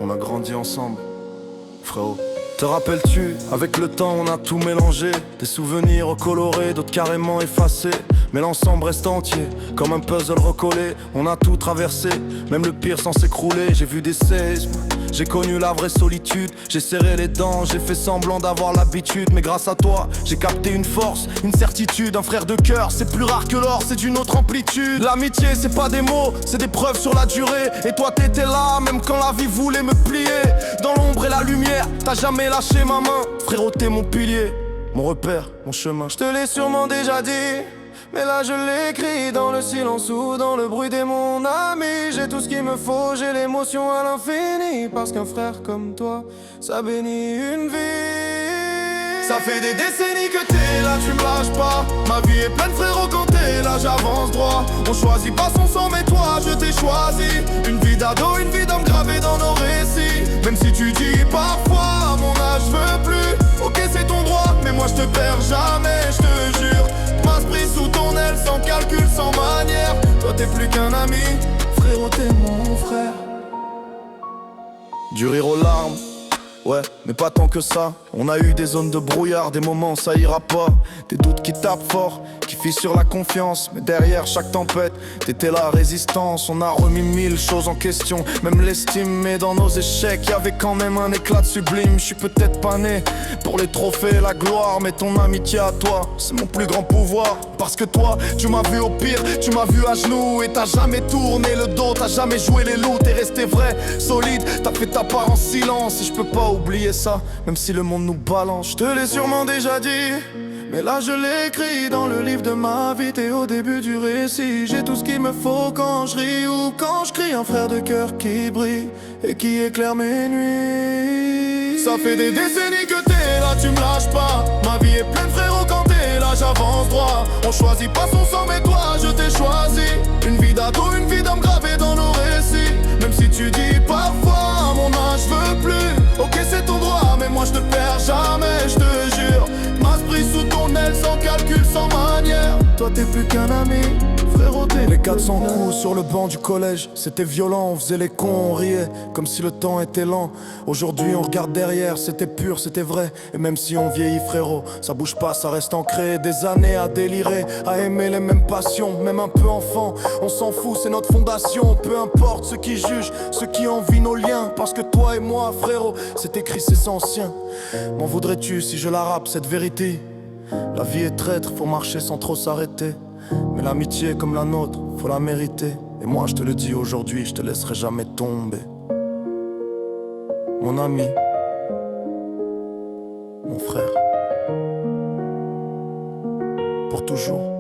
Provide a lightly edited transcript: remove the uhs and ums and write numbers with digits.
On a grandi ensemble, frérot. Te rappelles-tu, avec le temps on a tout mélangé. Des souvenirs colorés, d'autres carrément effacés. Mais l'ensemble reste entier, comme un puzzle recollé. On a tout traversé, même le pire sans s'écrouler. J'ai vu des séismes, j'ai connu la vraie solitude. J'ai serré les dents, j'ai fait semblant d'avoir l'habitude. Mais grâce à toi, j'ai capté une force, une certitude. Un frère de cœur, c'est plus rare que l'or, c'est d'une autre amplitude. L'amitié, c'est pas des mots, c'est des preuves sur la durée. Et toi t'étais là, même quand la vie voulait me plier. Dans l'ombre et la lumière, t'as jamais lâché ma main. Frérot, t'es mon pilier, mon repère, mon chemin. Je te l'ai sûrement déjà dit, mais là je l'écris dans le silence ou dans le bruit des mon ami. J'ai tout ce qu'il me faut, j'ai l'émotion à l'infini. Parce qu'un frère comme toi, ça bénit une vie. Ça fait des décennies que t'es là, tu me lâches pas. Ma vie est pleine frérot, quand t'es là j'avance droit. On choisit pas son sang mais toi je t'ai choisi. Une vie d'ado, une vie d'homme gravée dans nos récits. Même si tu dis parfois à mon âge je veux plus. Ok c'est ton droit, mais moi je te perds jamais, je te jure. M'as pris sous ton aile sans calcul, sans manière. Toi t'es plus qu'un ami, frérot t'es mon frère. Du rire aux larmes, ouais, mais pas tant que ça. On a eu des zones de brouillard, des moments ça ira pas. Des doutes qui tapent fort, qui fissurent la confiance. Mais derrière chaque tempête, t'étais la résistance. On a remis mille choses en question, même l'estime. Mais dans nos échecs, y'avait quand même un éclat de sublime. Je suis peut-être pas né pour les trophées et la gloire, mais ton amitié à toi, c'est mon plus grand pouvoir. Parce que toi, tu m'as vu au pire, tu m'as vu à genoux. Et t'as jamais tourné le dos, t'as jamais joué les loups. T'es resté vrai, solide, t'as fait ta part en silence. Et je peux pas oublier ça, même si le monde nous balance. Je te l'ai sûrement déjà dit, mais là je l'écris dans le livre de ma vie. T'es au début du récit, j'ai tout ce qu'il me faut quand je ris ou quand je crie. Un frère de cœur qui brille et qui éclaire mes nuits. Ça fait des décennies que t'es là, tu me lâches pas. Ma vie est pleine frérot, quand t'es là j'avance droit. On choisit pas son sang mais toi je t'ai choisi. Une vie d'ado, une vie d'homme gravée dans nos récits. Même si tu dis parfois à mon âge je veux plus. Ok c'est ton droit, mais moi je te perds jamais, je te jure. M'as pris sous ton aile sans calcul, sans manière. Toi t'es plus qu'un ami, frérot t'es. Les 400 coups sur le banc du collège, c'était violent, on faisait les cons, on riait comme si le temps était lent. Aujourd'hui on regarde derrière, c'était pur, c'était vrai. Et même si on vieillit frérot, ça bouge pas, ça reste ancré. Des années à délirer, à aimer les mêmes passions, même un peu enfant. On s'en fout, c'est notre fondation. Peu importe ceux qui jugent, ceux qui envient nos liens. Parce que toi et moi frérot, c'est écrit, c'est ancien. M'en voudrais-tu si je la rappe cette vérité? La vie est traître, faut marcher sans trop s'arrêter. Mais l'amitié comme la nôtre, faut la mériter. Et moi je te le dis aujourd'hui, je te laisserai jamais tomber. Mon ami, mon frère, pour toujours.